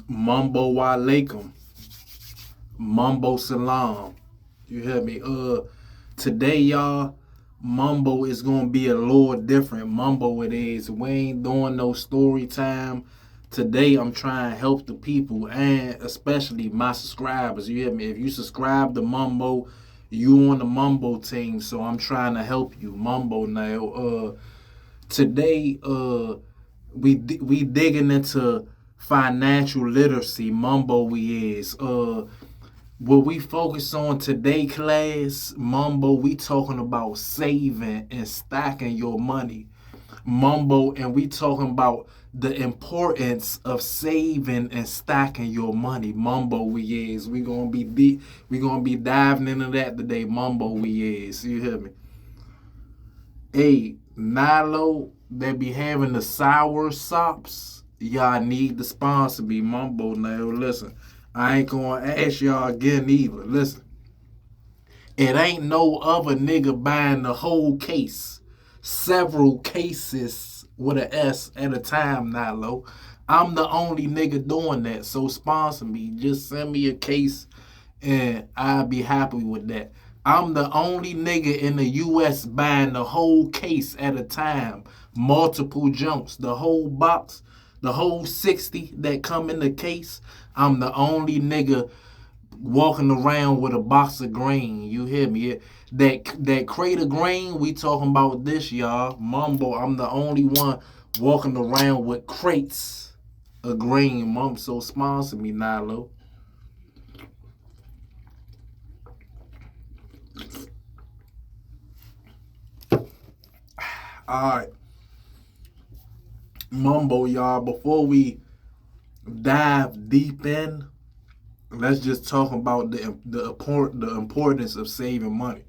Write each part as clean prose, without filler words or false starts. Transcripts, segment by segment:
Mumbo Walaikum. Mumbo Salam. You hear me? Today, y'all, Mumbo is gonna be a little different. Mumbo it is. We ain't doing no story time. Today I'm trying to help the people and especially my subscribers. You hear me? If you subscribe to Mumbo, you on the Mumbo team. So I'm trying to help you. Mumbo now. Today we digging into financial literacy. Mumbo we is. What we focus on today, class, Mumbo, we talking about saving and stacking your money. Mumbo, and we talking about the importance of saving and stacking your money. Mumbo, we is. We gonna be deep. We gonna be diving into that today. Mumbo, we is. You hear me? Hey, Nilo, they be having the sour sops. Y'all need to sponsor me, Mumbo. Now, listen, I ain't gonna ask y'all again either. Listen, it ain't no other nigga buying the whole case. Several cases with an S at a time, Nilo. I'm the only nigga doing that, so sponsor me. Just send me a case and I'll be happy with that. I'm the only nigga in the US buying the whole case at a time. Multiple jumps, the whole box, the whole 60 that come in the case. I'm the only nigga walking around with a box of grain. You hear me? That crate of grain, we talking about this, y'all. Mumbo, I'm the only one walking around with crates of grain. Mum, so sponsor me, Nilo. All right, Mumbo, y'all. Before we dive deep in, let's just talk about the importance of saving money.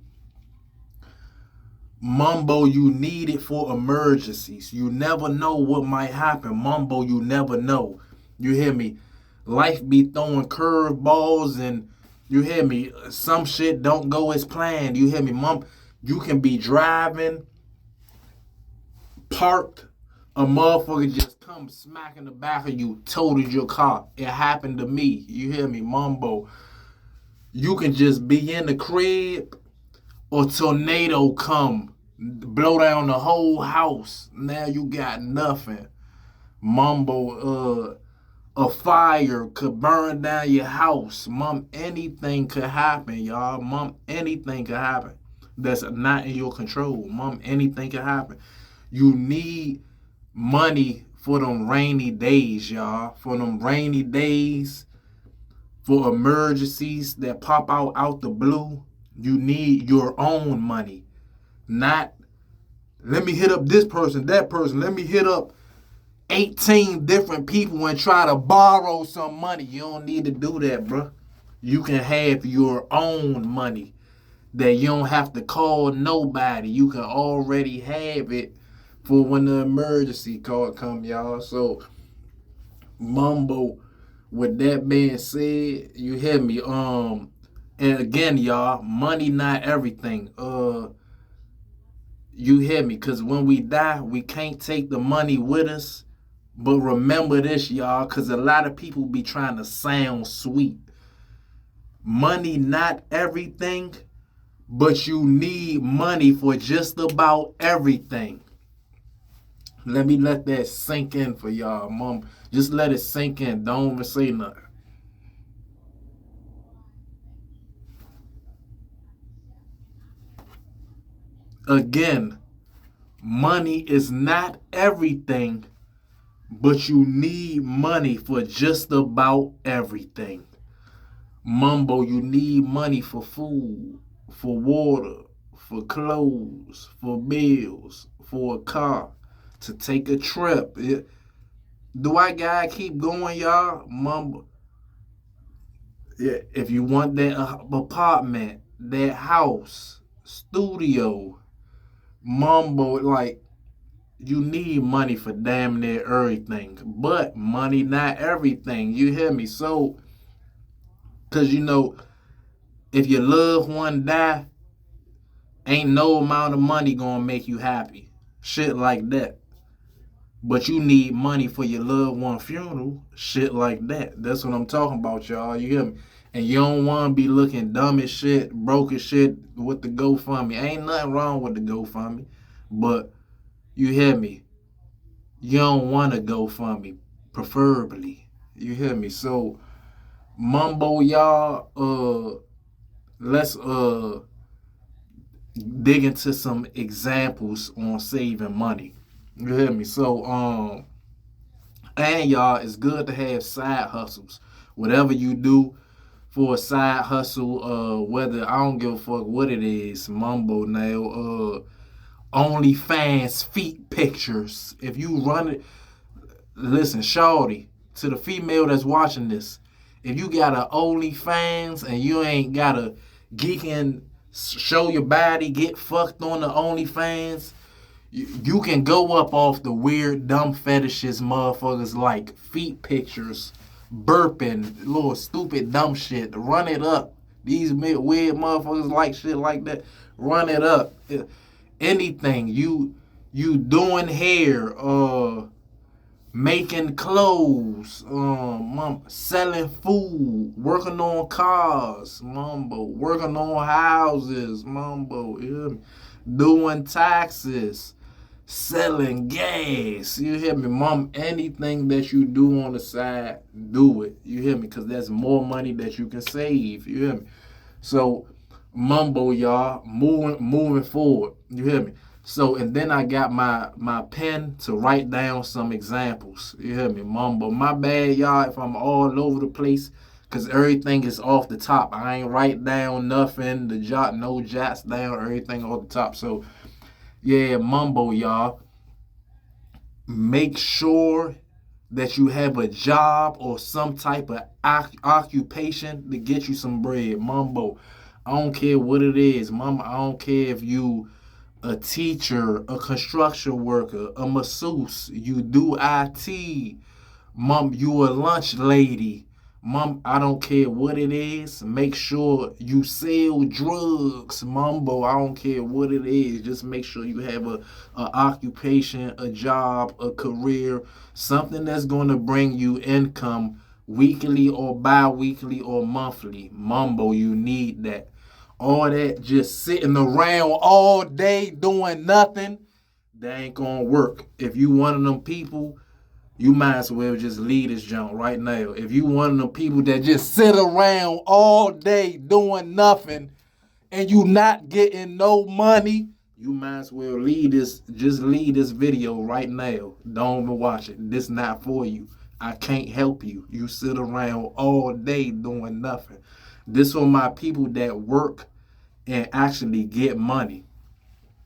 Mumbo, you need it for emergencies. You never know what might happen. Mumbo, you never know. You hear me? Life be throwing curveballs and you hear me? Some shit don't go as planned. You hear me, Mum? You can be driving, parked, a motherfucker just come smacking the back of you, totaled your car. It happened to me. You hear me, Mumbo? You can just be in the crib or tornado come, blow down the whole house. Now you got nothing. Mumbo, a fire could burn down your house. Mum, anything could happen, y'all. Mum, anything could happen. That's not in your control. Mum, anything could happen. You need money for them rainy days, y'all. For them rainy days, for emergencies that pop out the blue. You need your own money. Not, let me hit up this person, that person. Let me hit up 18 different people and try to borrow some money. You don't need to do that, bro. You can have your own money that you don't have to call nobody. You can already have it for when the emergency call come, y'all. So, Mumbo, with that being said, you hear me? And again, y'all, money not everything. You hear me? Cause when we die, we can't take the money with us. But remember this, y'all, cause a lot of people be trying to sound sweet. Money not everything, but you need money for just about everything. Let me let that sink in for y'all, Mom. Just let it sink in. Don't even say nothing. Again, money is not everything, but you need money for just about everything. Mumbo, you need money for food, for water, for clothes, for bills, for a car, to take a trip. Do I gotta keep going, y'all? Mumbo, yeah, if you want that apartment, that house, studio, Mumbo, like, you need money for damn near everything. But money not everything. You hear me? So, cause if your loved one die, ain't no amount of money gonna make you happy. Shit like that. but you need money for your loved one funeral, shit like that. That's what I'm talking about, y'all. You hear me? And you don't want to be looking dumb as shit, broke as shit with the GoFundMe. Ain't nothing wrong with the GoFundMe, but you hear me? You don't want to GoFundMe, preferably. You hear me? So, Mumbo, y'all, let's dig into some examples on saving money. You hear me? So, and y'all, it's good to have side hustles. Whatever you do for a side hustle, whether I don't give a fuck what it is, Mumbo now, OnlyFans feet pictures. If you run it, listen, shawty, to the female that's watching this, if you got a OnlyFans and you ain't got a geek and show your body, get fucked on the OnlyFans, you can go up off the weird, dumb fetishes motherfuckers like feet pictures, burping, little stupid, dumb shit. Run it up. These weird motherfuckers like shit like that. Run it up. Anything. You doing hair, making clothes, selling food, working on cars, Mumbo, working on houses, Mumbo, doing taxes, selling gas. You hear me, Mom? Anything that you do on the side, do it. You hear me? Because that's more money that you can save. You hear me? So, Mumbo, y'all, moving forward. You hear me? So, and then I got my pen to write down some examples. You hear me, Mumbo? My bad, y'all, if I'm all over the place, because everything is off the top. I ain't write down nothing, no jots down, everything off the top. So, yeah, Mumbo, y'all. Make sure that you have a job or some type of occupation to get you some bread, Mumbo. I don't care what it is, Mama. I don't care if you a teacher, a construction worker, a masseuse, you do IT, Mom, you a lunch lady. Mom, I don't care what it is. Make sure you sell drugs, Mumbo. I don't care what it is. Just make sure you have a occupation, a job, a career, something that's going to bring you income weekly or bi-weekly or monthly. Mumbo, you need that. All that just sitting around all day doing nothing, that ain't gonna work. If you one of them people, you might as well just leave this junk right now. If you one of the people that just sit around all day doing nothing and you not getting no money, you might as well leave this video right now. Don't even watch it. This not for you. I can't help you. You sit around all day doing nothing. This for my people that work and actually get money.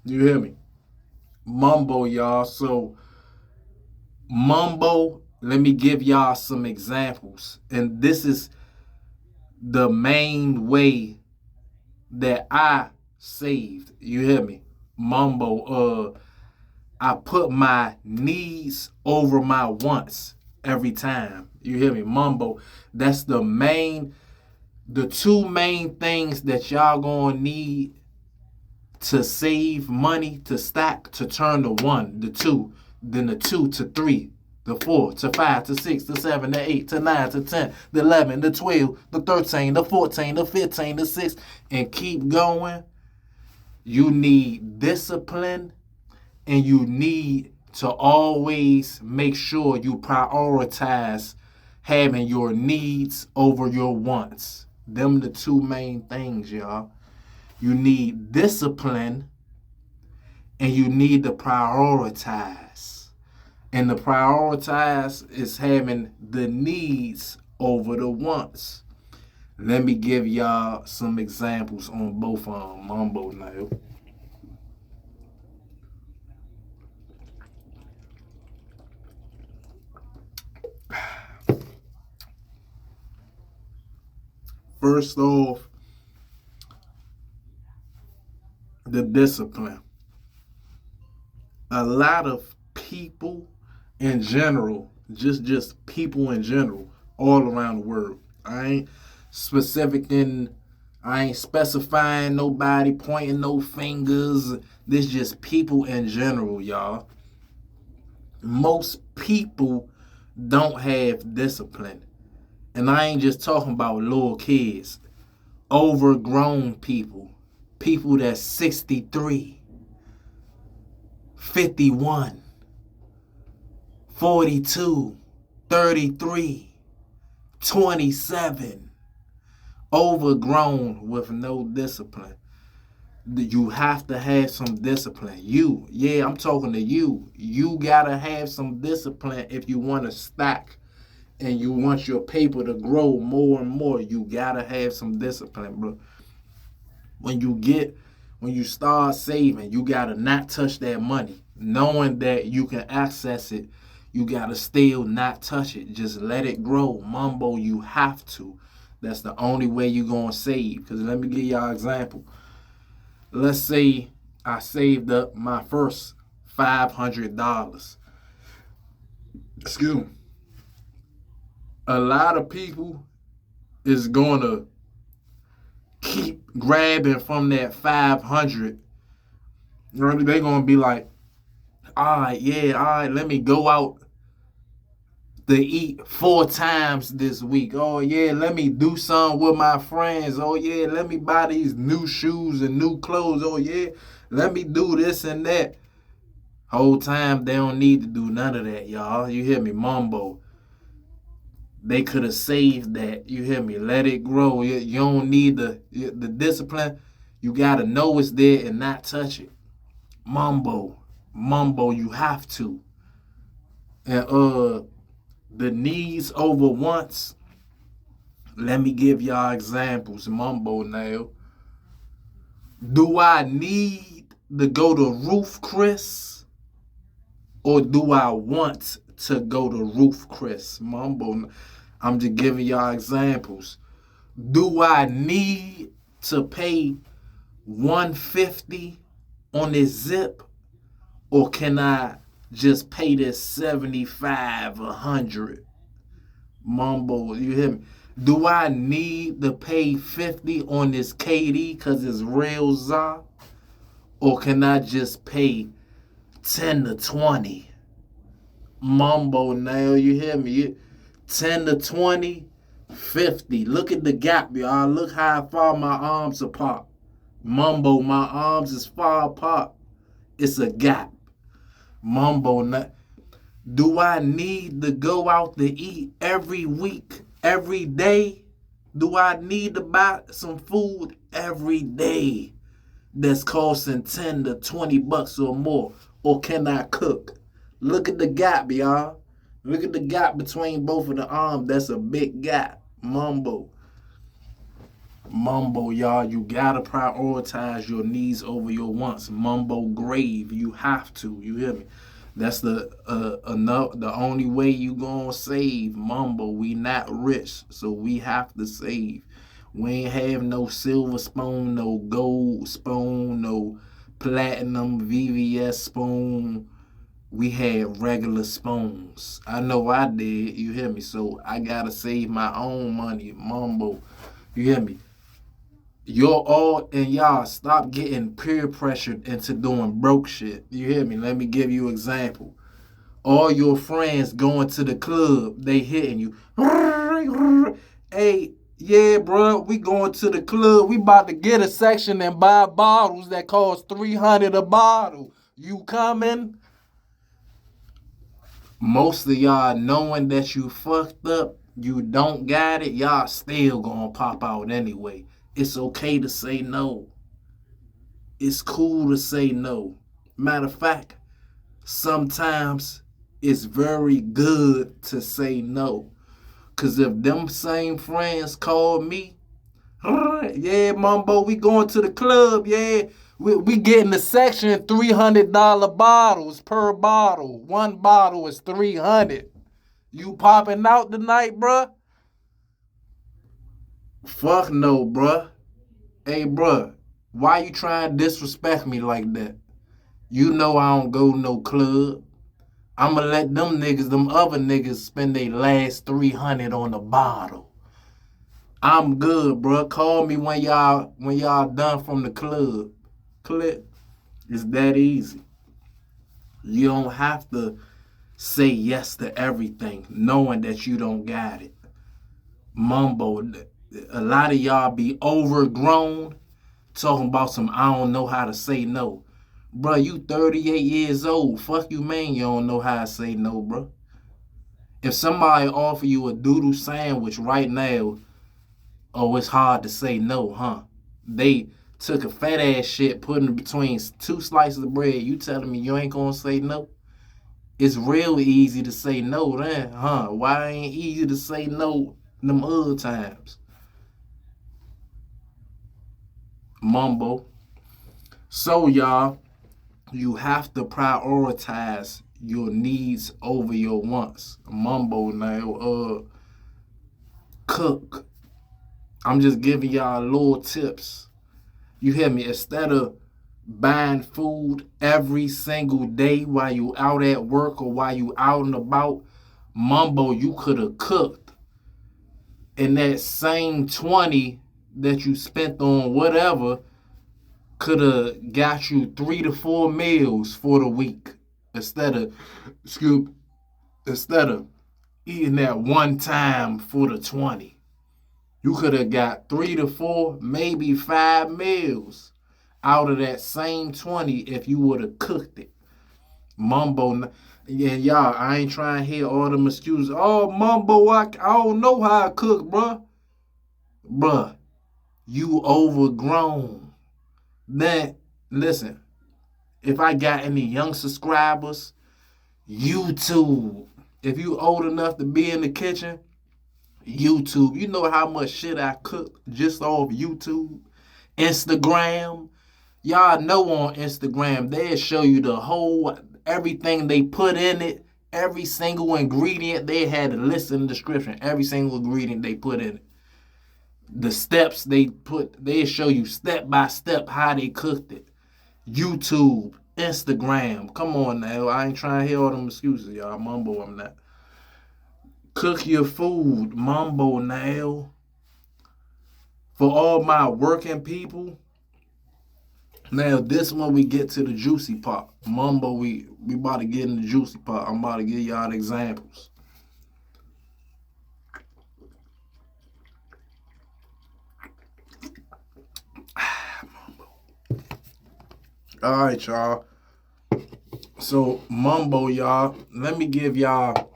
You hear me? Mumbo, y'all. So, Mumbo, let me give y'all some examples. And this is the main way that I saved. You hear me? Mumbo, I put my needs over my wants every time. You hear me? Mumbo, that's the two main things that y'all gonna need to save money, to stack, to turn to one, the two, then the 2 to 3, the 4 to 5 to 6 to 7 to 8 to 9 to 10, the 11, the 12, the 13, the 14, the 15, the 6, and keep going. You need discipline, and you need to always make sure you prioritize having your needs over your wants. Them the two main things, y'all. You need discipline and you need to prioritize. And the prioritize is having the needs over the wants. Let me give y'all some examples on both of them. Mumbo now. First off, the discipline. A lot of people in general, just people in general, all around the world. I ain't specifying nobody, pointing no fingers. This just people in general, y'all. Most people don't have discipline. And I ain't just talking about little kids. Overgrown people. People that's 63, 51, 42, 33, 27. Overgrown with no discipline. You have to have some discipline. I'm talking to you. You gotta have some discipline if you want to stack and you want your paper to grow more and more. You gotta have some discipline, bro. When you start saving, you gotta not touch that money. Knowing that you can access it, you gotta still not touch it. Just let it grow. Mumbo, you have to. That's the only way you're gonna save. Because let me give y'all an example. Let's say I saved up my first $500. Excuse me. A lot of people is gonna keep grabbing from that 500. They're gonna be like, all right, let me go out to eat 4 times this week. Oh yeah, let me do something with my friends. Oh yeah, let me buy these new shoes and new clothes. Oh yeah, let me do this and that. Whole time they don't need to do none of that, y'all. You hear me? Mumbo. They could have saved that. You hear me? Let it grow. You don't need the discipline. You gotta know it's there and not touch it. Mumbo, you have to. And the needs over wants. Let me give y'all examples. Mumbo now. Do I need to go to Roof Chris? Or do I want to go to Roof Chris? Mumbo. I'm just giving y'all examples. Do I need to pay $150 on this zip? Or can I just pay this $75, $100? Mumbo, you hear me? Do I need to pay $50 on this KD because it's real za? Or can I just pay 10 to 20? Mumbo, now you hear me? 10 to 20, 50. Look at the gap, y'all. Look how far my arms apart. Mumbo, my arms is far apart. It's a gap. Mumbo, do I need to go out to eat every week, every day? Do I need to buy some food every day that's costing 10 to 20 bucks or more? Or can I cook? Look at the gap, y'all. Look at the gap between both of the arms. That's a big gap. Mumbo, y'all. You gotta prioritize your needs over your wants. Mumbo grave. You have to. You hear me? That's the only way you gonna save. Mumbo, we not rich, so we have to save. We ain't have no silver spoon, no gold spoon, no platinum VVS spoon. We had regular spoons. I know I did, you hear me? So I gotta save my own money. Mumbo, you hear me? Y'all stop getting peer pressured into doing broke shit. You hear me? Let me give you an example. All your friends going to the club, they hitting you. Hey, yeah, bro, we going to the club. We about to get a section and buy bottles that cost $300 a bottle. You coming? Most of y'all knowing that you fucked up, you don't got it, y'all still gonna pop out anyway. It's okay to say no. It's cool to say no. Matter of fact, sometimes it's very good to say no. Because if them same friends call me, yeah, Mumbo, we going to the club, yeah. We getting the section $300 bottles per bottle. One bottle is $300. You popping out tonight, bruh? Fuck no, bruh. Hey, bruh, why you trying to disrespect me like that? You know I don't go no club. I'ma let them other niggas spend their last $300 on a bottle. I'm good, bruh. Call me when y'all done from the club. Click. It's that easy. You don't have to say yes to everything, knowing that you don't got it. Mumbo, a lot of y'all be overgrown talking about some I don't know how to say no. Bruh, you 38 years old. Fuck you, man, you don't know how to say no, bruh. If somebody offer you a doodle sandwich right now, oh, it's hard to say no, huh? They took a fat ass shit, put it between two slices of bread. You telling me you ain't gonna say no? It's real easy to say no then, huh? Why ain't easy to say no them other times? Mumbo. So y'all, you have to prioritize your needs over your wants. Mumbo now, cook. I'm just giving y'all little tips. You hear me? Instead of buying food every single day while you out at work or while you out and about, Mumbo, you could have cooked. And that same 20 that you spent on whatever could have got you 3 to 4 meals for the week instead of instead of eating that one time for the 20. You could have got 3 to 4, maybe 5 meals out of that same 20 if you would have cooked it. Mumbo, yeah, y'all, I ain't trying to hear all them excuses. Oh, Mumbo, I don't know how to cook, bruh. Bruh, you overgrown. Then, listen, if I got any young subscribers, YouTube. If you old enough to be in the kitchen, YouTube. You know how much shit I cook just off YouTube? Instagram. Y'all know on Instagram, they'll show you the whole, everything they put in it, every single ingredient. They had a list in the description, every single ingredient they put in it. The steps they put, they show you step by step how they cooked it. YouTube, Instagram. Come on now. I ain't trying to hear all them excuses, y'all. Mumbo, I'm not. Cook your food. Mumbo now. For all my working people, now this one we get to the juicy part. Mumbo, we about to get in the juicy part. I'm about to give y'all the examples. All right, y'all. So, Mumbo, y'all, let me give y'all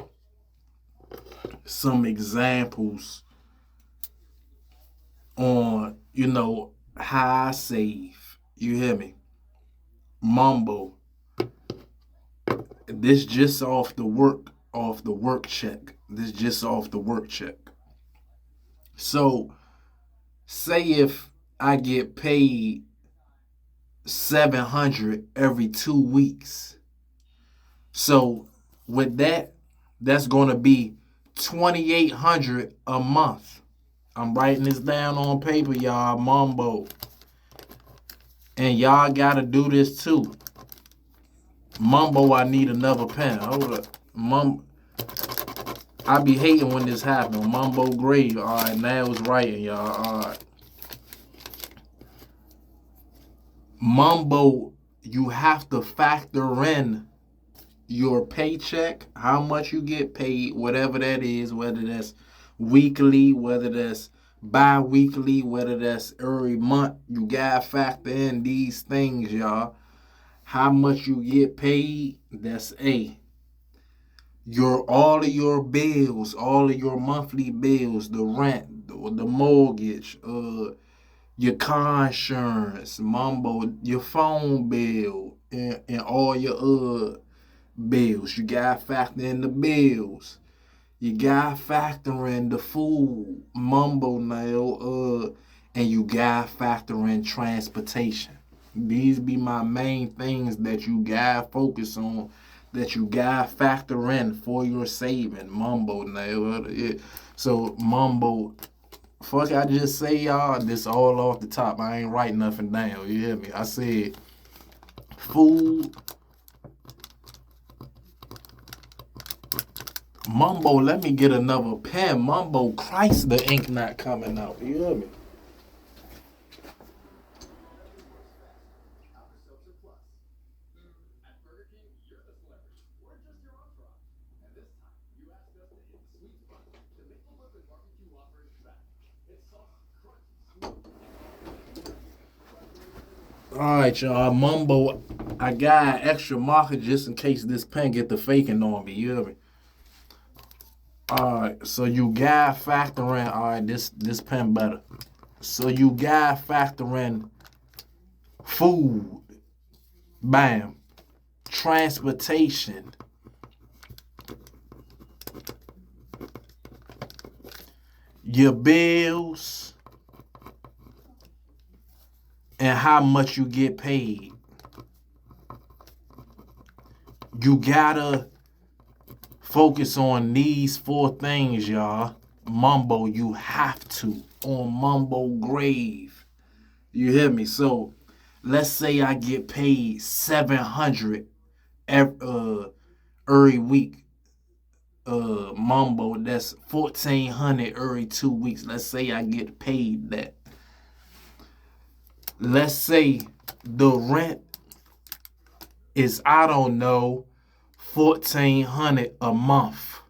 some examples on, how I save. You hear me? Mumbo. This just off the work check. This just off the work check. So, say if I get paid $700 every 2 weeks. So with that, that's gonna be $2,800 a month. I'm writing this down on paper, y'all. Mumbo. And y'all gotta do this too. Mumbo, I need another pen. Hold up. I be hating when this happens. Mumbo grave. Alright, now it's writing, y'all. Alright. Mumbo, you have to factor in your paycheck, how much you get paid, whatever that is, whether that's weekly, whether that's bi-weekly, whether that's every month. You gotta factor in these things, y'all. How much you get paid, that's all of your bills, all of your monthly bills, the rent, the mortgage, your car insurance, Mumbo, your phone bill, and all your bills. You gotta factor in the bills. You gotta factor in the food, Mumbo now, and you gotta factor in transportation. These be my main things that you gotta focus on, that you gotta factor in for your saving, Mumbo now. So Mumbo, fuck I just say, y'all, this all off the top. I ain't write nothing down, you hear me? I said food. Mumbo, let me get another pen. Mumbo, Christ, the ink not coming out. You hear me? All right, y'all. Mumbo, I got an extra marker just in case this pen get the faking on me. You hear me? All right. So you got factor in. All right, this pen better. So you got factor in food. Bam. Transportation. Your bills and how much you get paid. You gotta focus on these four things, y'all. Mumbo, you have to on Mumbo grave. You hear me? So let's say I get paid 700 every week. Mumbo, that's 1,400 every 2 weeks. Let's say I get paid that. Let's say the rent is, I don't know, 1,400 a month.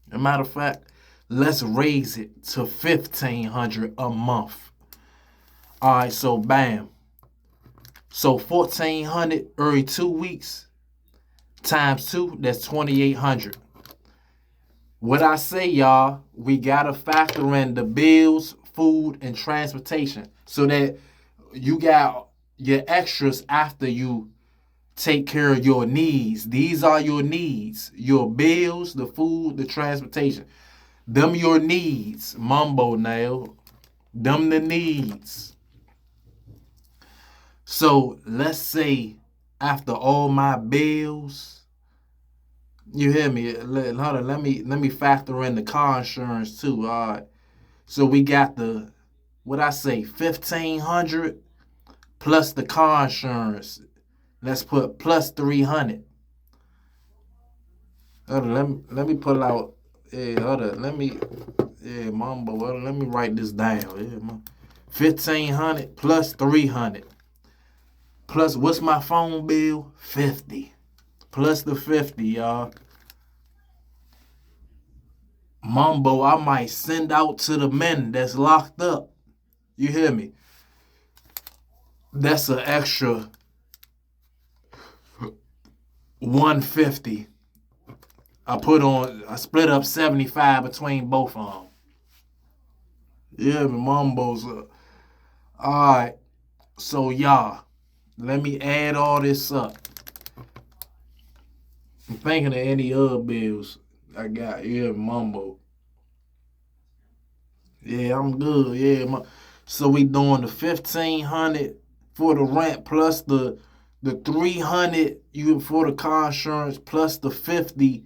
As a matter of fact, let's raise it to 1,500 a month. All right, so bam. So 1,400 every 2 weeks times 2, that's 2,800. What I say, y'all, we gotta factor in the bills, food, and transportation so that you got your extras after you take care of your needs. These are your needs. Your bills, the food, the transportation. Them your needs. Mumbo now. Them the needs. So let's say after all my bills, you hear me? Hold on, let me factor in the car insurance too. All right. So we got the, what I say, 1,500 plus the car insurance. Let's put plus 300. Hold on, let me pull out. Yeah, hold on. Mumbo. Let me write this down. Yeah, 1,500 plus 300. Plus, what's my phone bill? 50. Plus the 50, y'all. Mumbo, I might send out to the men that's locked up. You hear me? That's an extra 150. I split up 75 between both of them. Yeah, Mumbo's. All right. So, y'all, let me add all this up. I'm thinking of any other bills I got. Yeah, Mumbo. Yeah, I'm good. Yeah, so we doing the 1,500 for the rent plus the 300 you for the car insurance plus the 50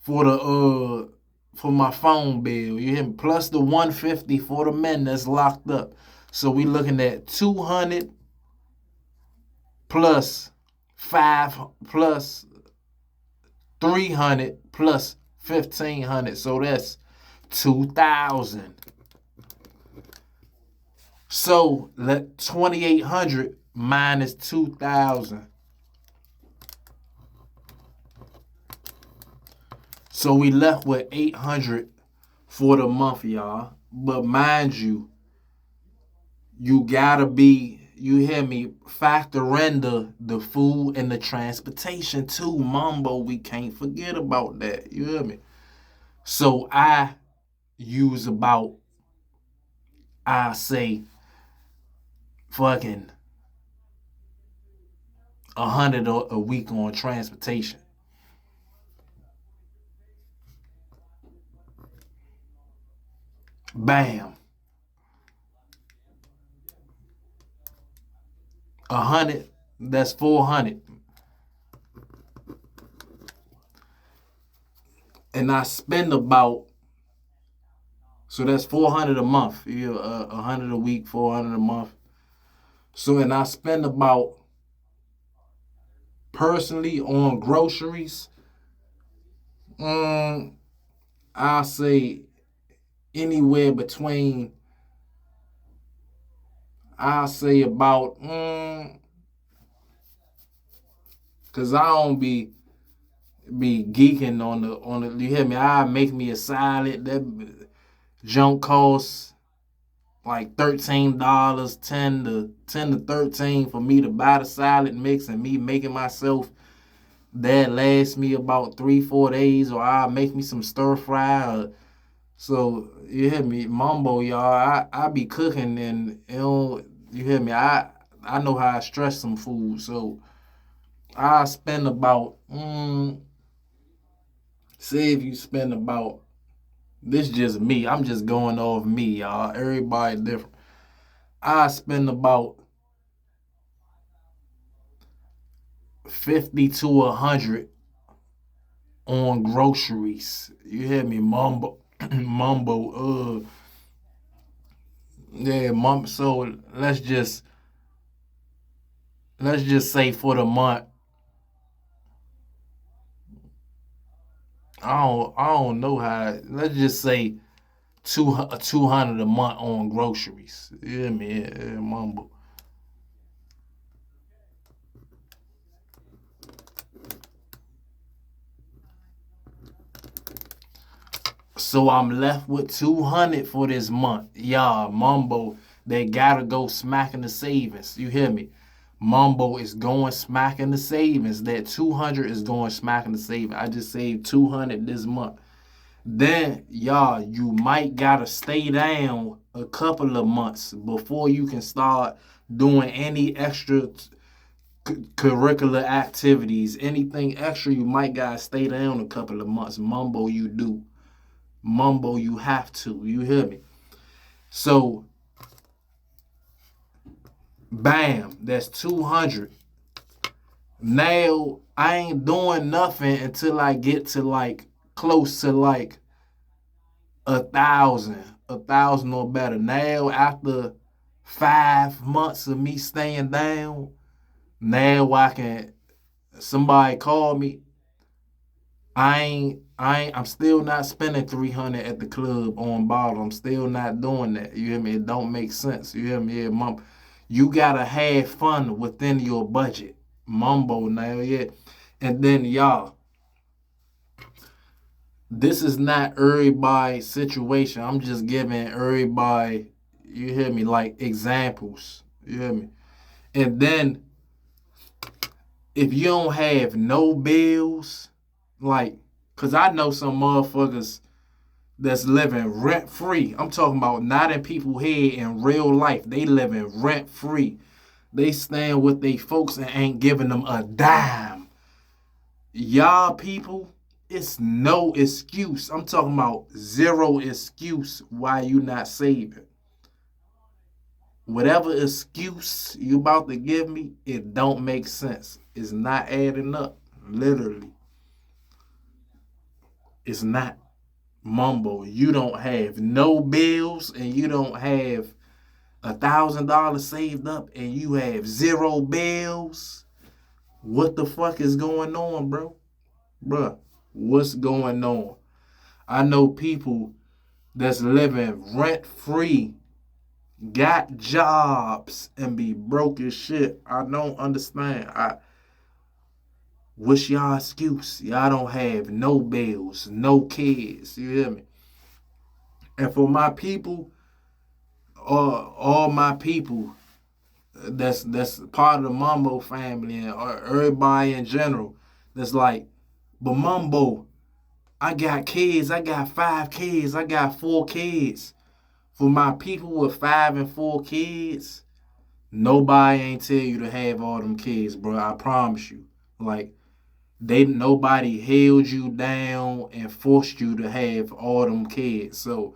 for the for my phone bill. You hear me? Plus the 150 for the men that's locked up. So we looking at 200 plus 5 plus 300 plus 1,500. So that's 2,000. So let 2,800 minus 2,000. So we left with 800 for the month, y'all. But mind you, you gotta be, you hear me, factor in the food and the transportation too. Mumbo, we can't forget about that. You hear me? So I use about, I say, fucking 100 a week on transportation. Bam. 100, that's 400. And I spend about, so that's 400 a month. Yeah, 100 a week, 400 a month. So, and I spend about, personally, on groceries, I say anywhere between, I say about, cause I don't be geeking on the. You hear me? I make me a salad. That Junk costs like $13, 10 to 13 for me to buy the salad mix, and me making myself that lasts me about 3-4 days, or I'll make me some stir fry. So you hear me, Mumbo, y'all. I be cooking, and you hear me. I know how I stretch some food, so I spend about say if you spend about, this just me. I'm just going off me, y'all. Everybody different. I spend about 50 to 100 on groceries. You hear me, Mumbo, Mumbo. Yeah, Mum. So let's just say for the month, I don't know how. Let's just say 200 a month on groceries. You hear me? Yeah, Mumbo. So I'm left with 200 for this month. Y'all, Mumbo, they gotta go smacking the savings. You hear me? Mumbo is going smacking the savings. That 200 is going smacking the savings. I just saved 200 this month. Then, y'all, you might gotta stay down a couple of months before you can start doing any extra curricular activities. Anything extra, you might gotta stay down a couple of months. Mumbo, you do. Mumbo, you have to. You hear me? So, bam, that's 200. Now, I ain't doing nothing until I get to like close to like 1,000 or better. Now, after 5 months of me staying down, now I can, somebody call me. I'm still not spending 300 at the club on bottle. I'm still not doing that. You hear me? It don't make sense. You hear me? Yeah, Mum. You gotta have fun within your budget. Mumbo now, yeah. And then y'all, this is not everybody's situation. I'm just giving everybody, you hear me, like examples. You hear me? And then if you don't have no bills, like, cause I know some motherfuckers that's living rent free. I'm talking about not in people's head in real life. They living rent free. They staying with their folks and ain't giving them a dime. Y'all people, it's no excuse. I'm talking about zero excuse why you not saving. Whatever excuse you about to give me, it don't make sense. It's not adding up. Literally. It's not. Mumbo, you don't have no bills and you don't have $1,000 saved up and you have zero bills. What the fuck is going on, bro? Bruh, what's going on? I know people that's living rent free, got jobs, and be broke as shit. I don't understand. What's y'all excuse? Y'all don't have no bills, no kids. You hear me? And for my people, all my people that's part of the Mumbo family and everybody in general, that's like, but Mumbo, I got kids. I got 5 kids. I got 4 kids. For my people with 5 and 4 kids, nobody ain't tell you to have all them kids, bro. I promise you. Like, nobody held you down and forced you to have all them kids. So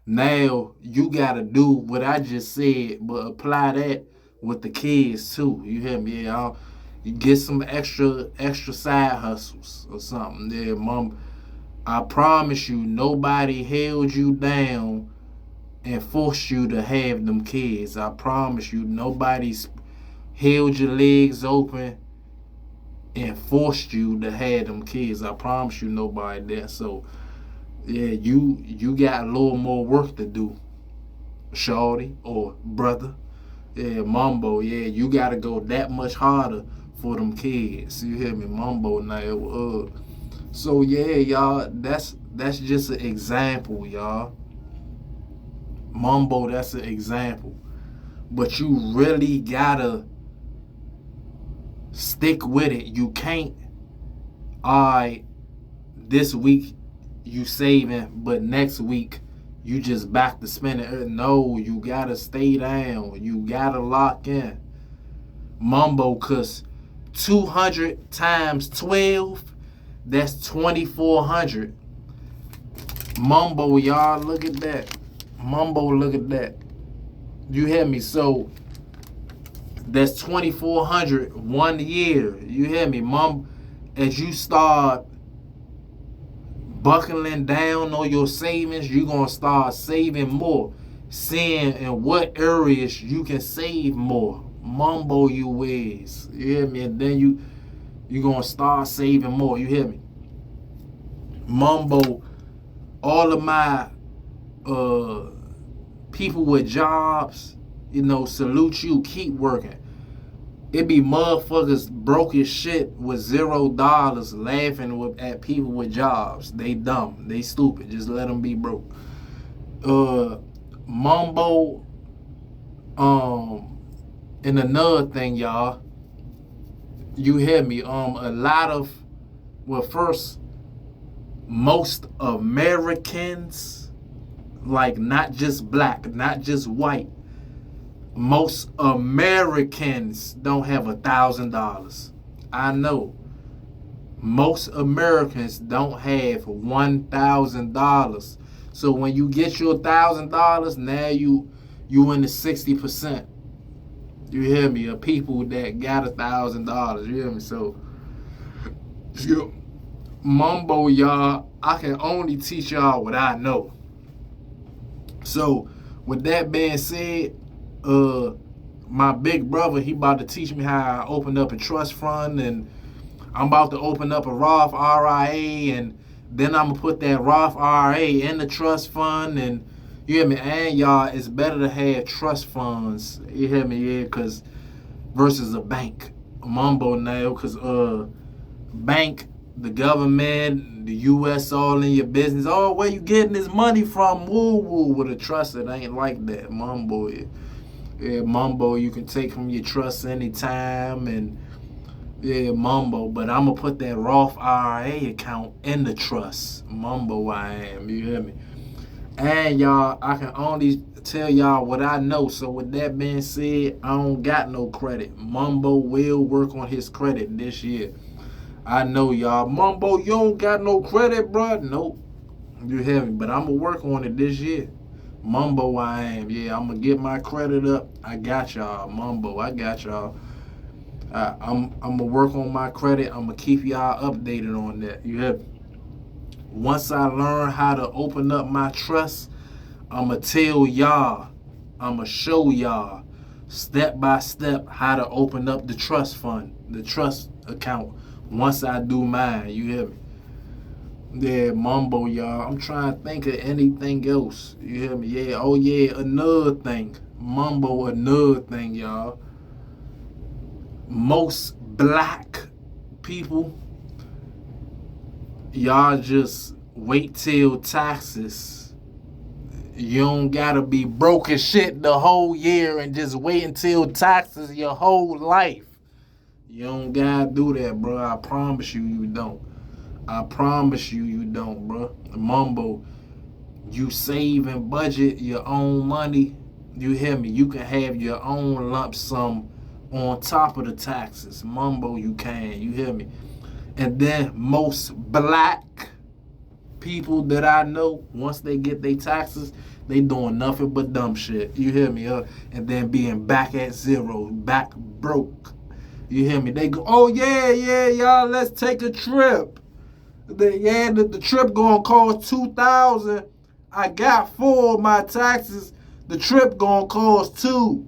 now you gotta do what I just said, but apply that with the kids too. You hear me? Yeah, you get some extra side hustles or something. Yeah, mom. I promise you, nobody held you down and forced you to have them kids. I promise you, nobody's held your legs open and forced you to have them kids. I promise you, nobody did. So yeah, you got a little more work to do, shawty or brother. Yeah, Mumbo. Yeah, you gotta go that much harder for them kids. You hear me, Mumbo? Now, so yeah, y'all. That's just an example, y'all. Mumbo, that's an example. But you really gotta stick with it. You can't, alright, this week you saving, but next week you just back to spending. No, you gotta stay down. You gotta lock in. Mumbo, cause 200 times 12, that's 2,400. Mumbo, y'all, look at that. Mumbo, look at that. You hear me? So that's 2,400 1 year. You hear me, Mum? As you start buckling down on your savings, you're gonna start saving more, seeing in what areas you can save more. Mumbo, you ways. You hear me? And then you gonna start saving more. You hear me? Mumbo, all of my people with jobs, salute you. Keep working. It be motherfuckers broke as shit with $0 laughing at people with jobs. They dumb. They stupid. Just let them be broke. Mumbo, and another thing, y'all. You hear me? First, most Americans, like not just black, not just white, most Americans don't have $1,000. I know. Most Americans don't have $1,000. So when you get your $1,000, now you in the 60%. You hear me? Of people that got $1,000. You hear me? So, Mumbo, y'all, I can only teach y'all what I know. So, with that being said, my big brother, he about to teach me how I open up a trust fund, and I'm about to open up a Roth RIA, and then I'm gonna put that Roth RIA in the trust fund, and you hear me? And y'all, it's better to have trust funds. You hear me? Yeah, cause versus a bank. Mumbo now, cause bank, the government, the U.S. all in your business. Oh, where you getting this money from? Woo woo. With a trust, it ain't like that. Mumbo, yeah, Mumbo, you can take from your trust anytime, and yeah, Mumbo. But I'm gonna put that Roth IRA account in the trust. Mumbo, I am. You hear me? And y'all, I can only tell y'all what I know. So with that being said, I don't got no credit. Mumbo will work on his credit this year. I know, y'all. Mumbo, you don't got no credit, bro? Nope. You hear me? But I'm going to work on it this year. Mumbo, I am. Yeah, I'm going to get my credit up. I got y'all. Mumbo, I got y'all. I'm going to work on my credit. I'm going to keep y'all updated on that. You hear me? Once I learn how to open up my trust, I'm going to tell y'all, I'm going to show y'all step by step how to open up the trust fund, the trust account, once I do mine. You hear me? Yeah, Mumbo, y'all. I'm trying to think of anything else. You hear me? Yeah, oh yeah, another thing. Mumbo, another thing, y'all. Most black people, y'all just wait till taxes. You don't gotta be broke as shit the whole year and just wait until taxes your whole life. You don't gotta do that, bro. I promise you, you don't. I promise you, you don't, bro. Mumbo, you save and budget your own money. You hear me? You can have your own lump sum on top of the taxes. Mumbo, you can. You hear me? And then most black people that I know, once they get their taxes, they doing nothing but dumb shit. You hear me? And then being back at zero, back broke. You hear me? They go, oh yeah, y'all, let's take a trip. The trip gonna cost $2,000. I got 4 of my taxes. The trip gonna cost $2,000.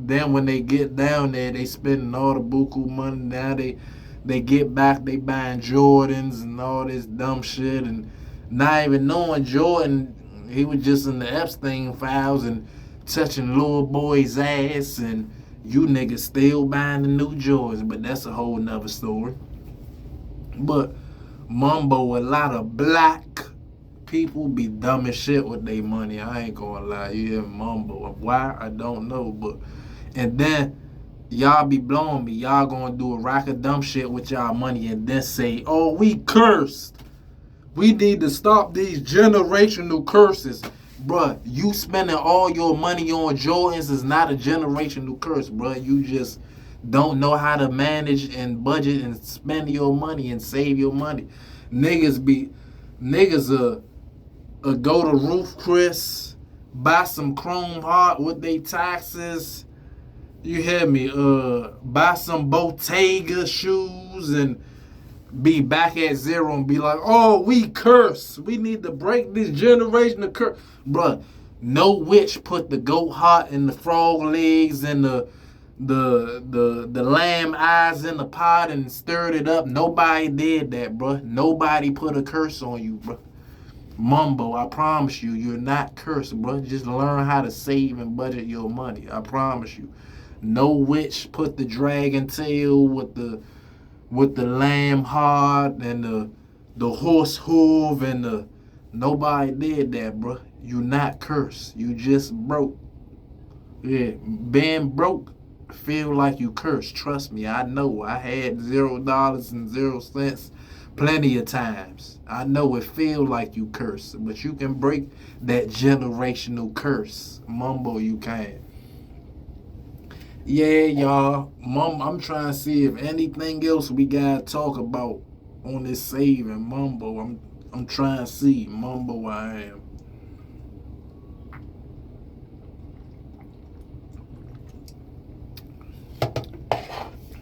Then when they get down there, they spending all the buku money. Now they get back, they buying Jordans and all this dumb shit, and not even knowing Jordan, he was just in the Epstein files and touching little boy's ass, and you niggas still buying the new Jordans. But that's a whole nother story. But Mumbo, a lot of black people be dumb as shit with their money. I ain't gonna lie. You hear Mumbo. Why? I don't know. But and then y'all be blowing me. Y'all gonna do a rack of dumb shit with y'all money and then say, oh, we cursed. We need to stop these generational curses. Bruh, you spending all your money on Jordans is not a generational curse, bruh. You just don't know how to manage and budget and spend your money and save your money. Niggas go to Ruth Chris, buy some Chrome Heart with their taxes. You hear me? Buy some Bottega shoes and be back at zero and be like, oh, we curse. We need to break this generational curse. Bruh, no witch put the goat heart and the frog legs and the lamb eyes in the pot and stirred it up. Nobody did that, bruh. Nobody put a curse on you, bruh. Mumbo, I promise you, you're not cursed, bruh. Just learn how to save and budget your money. I promise you. No witch put the dragon tail with the lamb heart and the horse hoof and nobody did that, bro. You not cursed. You just broke. Yeah, being broke feel like you cursed. Trust me, I know. I had $0 and 0 cents plenty of times. I know it feel like you cursed, but you can break that generational curse. Mumbo, you can. Yeah, y'all. I'm trying to see if anything else we gotta talk about on this saving. Mumbo, I'm trying to see. Mumbo, I am.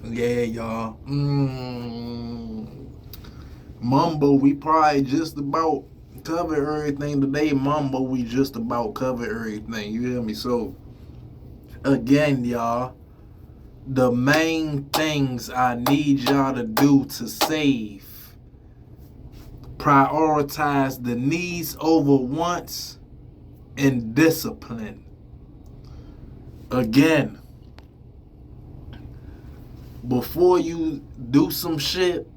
Yeah, y'all. Mumbo, we probably just about covered everything today. Mumbo, we just about covered everything. You hear me? So, again, y'all, the main things I need y'all to do to save: prioritize the needs over wants and discipline. Again, before you do some shit,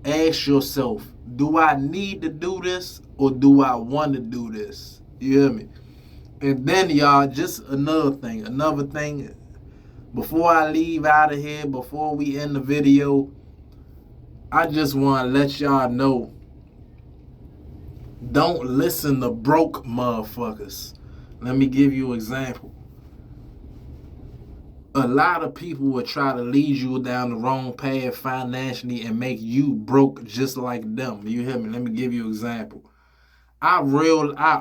ask yourself, do I need to do this or do I want to do this? You hear me? And then, y'all, just another thing, before I leave out of here, before we end the video, I just want to let y'all know, don't listen to broke motherfuckers. Let me give you an example. A lot of people will try to lead you down the wrong path financially and make you broke just like them. You hear me? Let me give you an example. I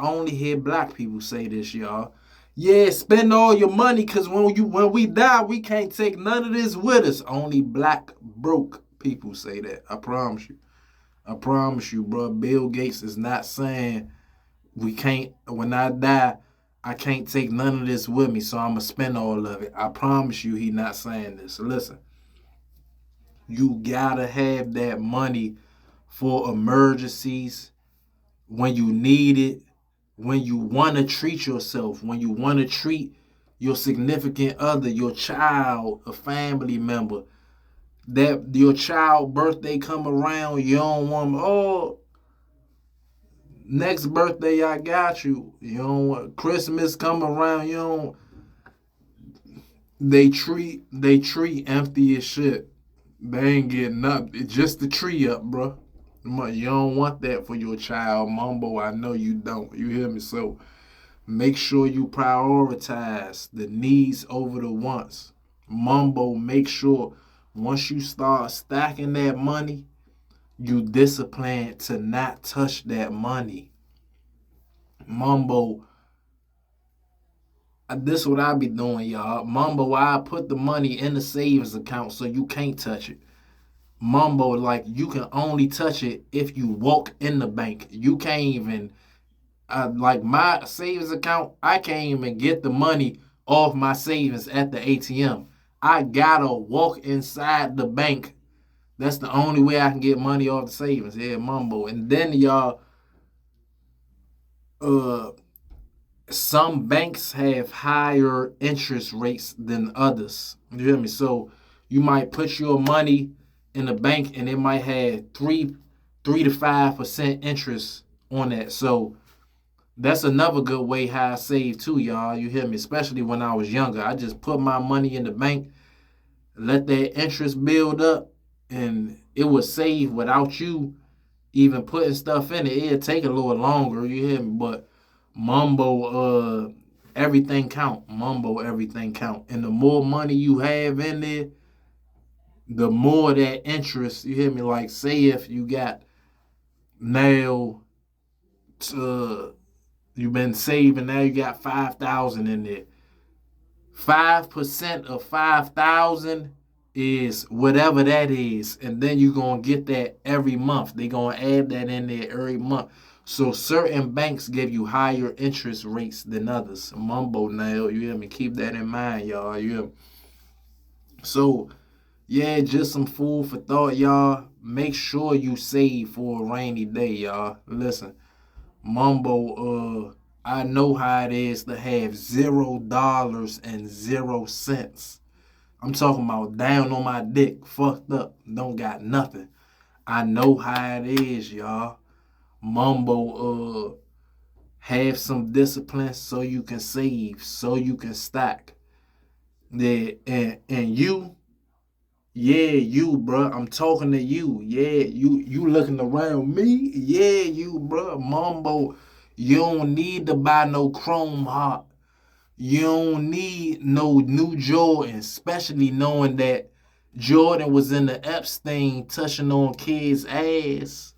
only hear black people say this, y'all. Yeah, spend all your money because when we die, we can't take none of this with us. Only black broke people say that. I promise you. I promise you, bro. Bill Gates is not saying we can't, when I die, I can't take none of this with me, so I'm going to spend all of it. I promise you he not saying this. Listen, you got to have that money for emergencies, when you need it, when you want to treat yourself, when you want to treat your significant other, your child, a family member, that your child birthday come around, you don't want, oh, next birthday I got you. You don't want Christmas come around, you don't. They treat empty as shit. They ain't getting nothing. It's just the tree up, bro. You don't want that for your child, Mumbo. I know you don't. You hear me? So make sure you prioritize the needs over the wants. Mumbo, make sure once you start stacking that money, you discipline to not touch that money. Mumbo, this is what I be doing, y'all. Mumbo, I put the money in the savings account so you can't touch it. Mumbo, like, you can only touch it if you walk in the bank. You can't even, like my savings account, I can't even get the money off my savings at the ATM. I gotta walk inside the bank. That's the only way I can get money off the savings. Yeah, Mumbo. And then, y'all, some banks have higher interest rates than others. You hear me? So you might put your money in the bank and it might have 3 to 5% interest on that. So That's another good way how I save too, y'all. You hear me? Especially when I was younger. I just put my money in the bank, let that interest build up, and it would save without you even putting stuff in it. It'd take a little longer, you hear me? But Mumbo, everything count. Mumbo, everything count. And the more money you have in there, the more that interest, you hear me? Like, say if you got now, you've been saving, now you got 5,000 in there. 5% of 5,000 is whatever that is, and then you're gonna get that every month. They're gonna add that in there every month. So certain banks give you higher interest rates than others. Mumbo now, you hear me? Keep that in mind, y'all. You hear me? So yeah, just some food for thought, y'all. Make sure you save for a rainy day, y'all. Listen, Mumbo, I know how it is to have $0 and 0 cents. I'm talking about down on my dick, fucked up, don't got nothing. I know how it is, y'all. Mumbo, have some discipline so you can save, so you can stack. Yeah, and you, yeah, you, bruh. I'm talking to you. Yeah, you looking around me. Yeah, you, bruh. Mumbo, you don't need to buy no chrome heart. You don't need no new Jordan, especially knowing that Jordan was in the Epstein touching on kids' ass.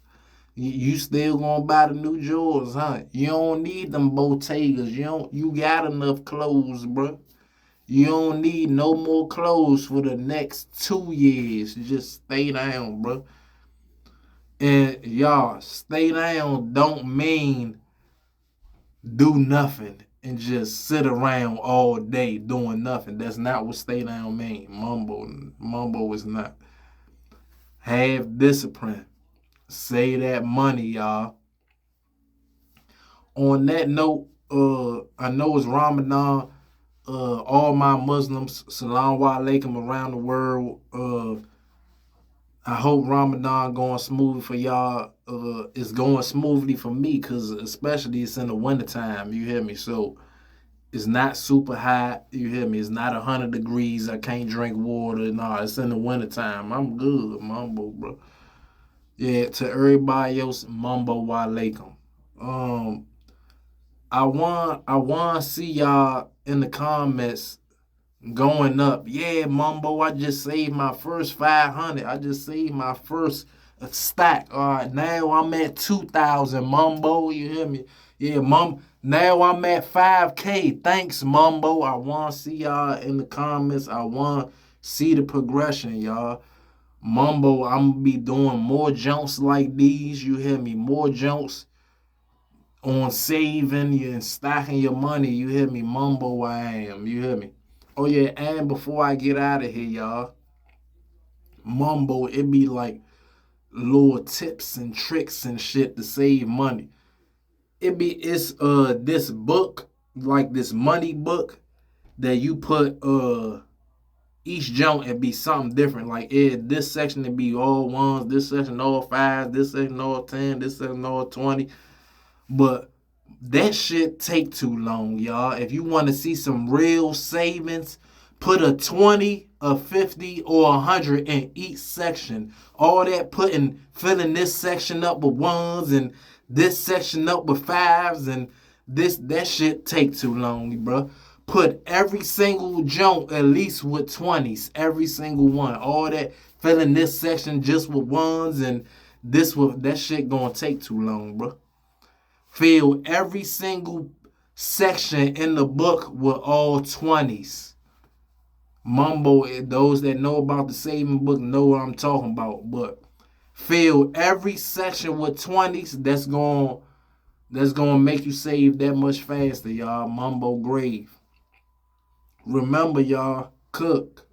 You still gonna buy the new Jordans, huh? You don't need them Bottegas. You got enough clothes, bro. You don't need no more clothes for the next 2 years. Just stay down, bro. And y'all, stay down don't mean do nothing and just sit around all day doing nothing. That's not what stay down mean. Mumbo is not. Have discipline. Save that money, y'all. On that note, I know it's Ramadan. All my Muslims, salam alaikum around the world. I hope Ramadan going smooth for y'all. It's going smoothly for me because especially it's in the wintertime. You hear me? So it's not super hot. You hear me? It's not 100 degrees. I can't drink water. No, it's in the wintertime. I'm good, Mumbo, bro. Yeah, to everybody else, Mumbo alaikum. I want to see y'all in the comments going up. Yeah, Mumbo, I just saved my first 500. I just saved my first stack. All right, now I'm at 2,000, Mumbo. You hear me? Yeah, now I'm at 5K. Thanks, Mumbo. I want to see y'all in the comments. I want to see the progression, y'all. Mumbo, I'm going to be doing more jumps like these. You hear me? More jumps on saving and stacking your money. You hear me? Mumbo, I am. You hear me? Oh, yeah, and before I get out of here, y'all, Mumbo, it be like little tips and tricks and shit to save money. It's this book, like this money book that you put each junk and be something different. Like this section it be all ones, this section all fives, this section all 10, this section all 20. But that shit take too long, y'all. If you want to see some real savings, put a 20, a 50, or 100 in each section. All that filling this section up with ones and this section up with fives and that shit take too long, bro. Put every single joint at least with 20s, every single one. All that filling this section just with ones and that shit gonna take too long, bro. Fill every single section in the book with all 20s. Mumbo, those that know about the saving book know what I'm talking about. But fill every section with 20s. That's gonna make you save that much faster, y'all. Mumbo grave. Remember, y'all, cook.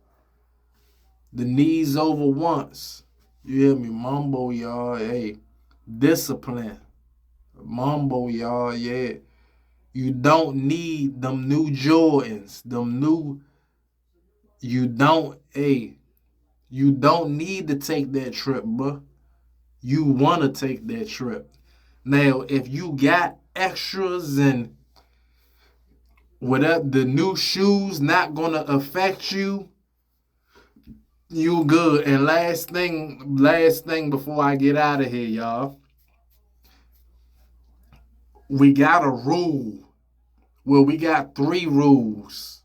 The knees over once. You hear me? Mumbo, y'all. Hey, discipline. Mumbo, y'all, yeah. You don't need them new Jordans. You don't need to take that trip, bro. You want to take that trip. Now, if you got extras and whatever, the new shoes not gonna affect you, you good. And last thing before I get out of here, y'all. We got a rule. Well, we got 3 rules.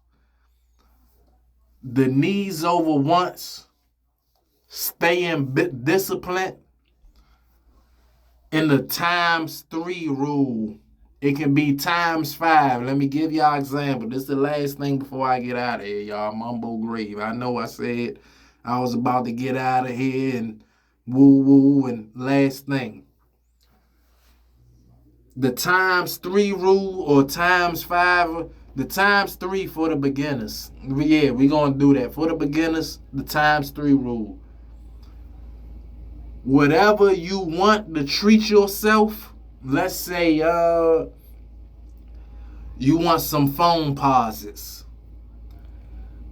The knees over once, stay in discipline, and the ×3 rule. It can be ×5. Let me give y'all an example. This is the last thing before I get out of here, y'all. Mumbo Grave. I know I said I was about to get out of here and woo-woo, and last thing. The ×3 rule or ×5, the ×3 for the beginners. Yeah, we're going to do that. For the beginners, the ×3 rule. Whatever you want to treat yourself, let's say you want some phone pauses.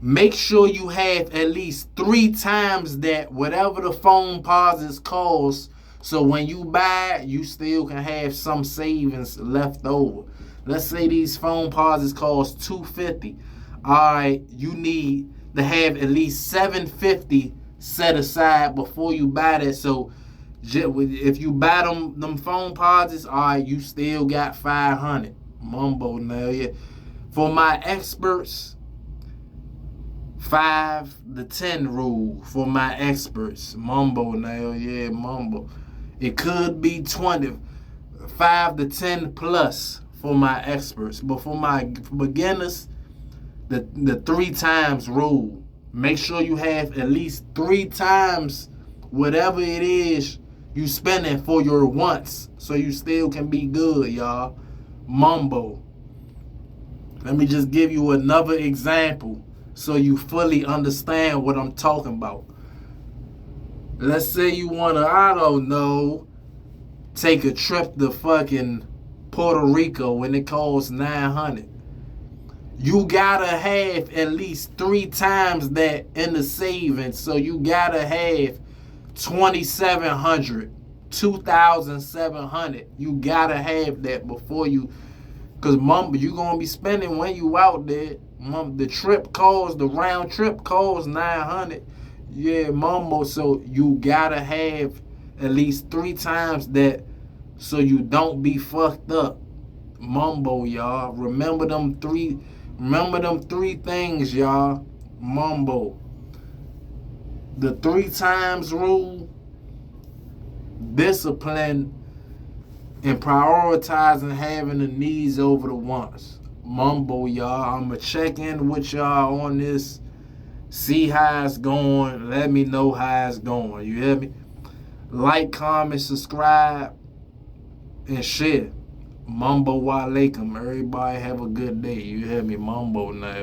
Make sure you have at least 3 times that, whatever the phone pauses cost, so when you buy it, you still can have some savings left over. Let's say these phone pauses cost $250. Alright, you need to have at least $750 set aside before you buy that. So if you buy them phone pauses, alright, you still got $500. Mumbo now, yeah. For my experts, 5 to 10 rule for my experts. Mumbo now, yeah, mumbo. It could be 20, 5 to 10 plus for my experts. But for my beginners, the 3 times rule. Make sure you have at least 3 times whatever it is you spending for your wants, so you still can be good, y'all. Mumbo. Let me just give you another example so you fully understand what I'm talking about. Let's say you want to, I don't know, take a trip to fucking Puerto Rico and it costs $900. You gotta have at least 3 times that in the savings. So you gotta have $2,700, $2,700. You gotta have that before you, because Mumbo, you gonna be spending when you out there. The round trip costs $900. Yeah, Mumbo. So you gotta have at least 3 times that, so you don't be fucked up. Mumbo, y'all. Remember them three things, y'all. Mumbo. The 3 times rule, discipline, and prioritizing having the needs over the wants. Mumbo, y'all. I'ma check in with y'all on this. See how it's going. Let me know how it's going. You hear me? Like, comment, subscribe, and share. Mumbo wa alaikum. Everybody have a good day. You hear me? Mumbo now.